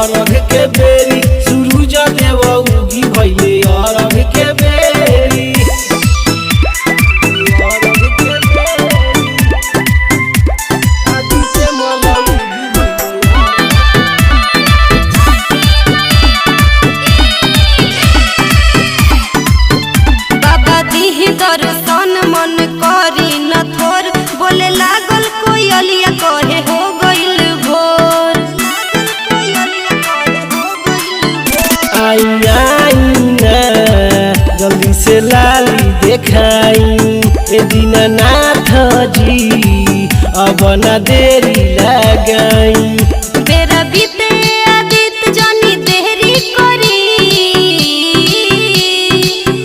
अरघ के बेरी सूरज देव उगी भइले अरघ के बेरी आदित्य मल बाबा दीही दर्शन मन करी न थोर बोले लागल कोयलिया कहे हो गइल भोर आई ना जल्दी से लाली देखाई ए दीनानाथ जी अब ना देरी लगाई बेरा बीते आदित जनी देरी करी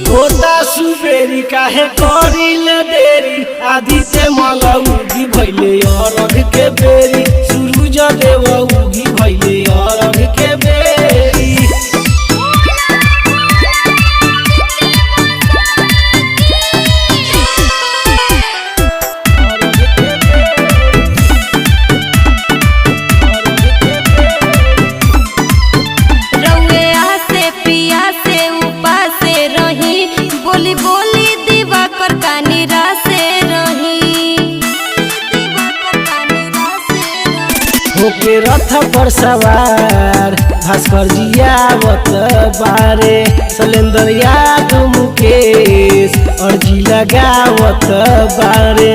होता सुबेरी काहे करिल देरी आदित्य मल उगी भइले अरघ के बेरी सूरज देव उगी भइले अरघ के बेरी रउए आसे पिया से उपासे रही बोली बोली दिवाकर कानी रासे रही होके रथ पर सवार भास्कर जी आवत बारे शैलेंद्र यादव मुकेश अर्जी लगावत बारे।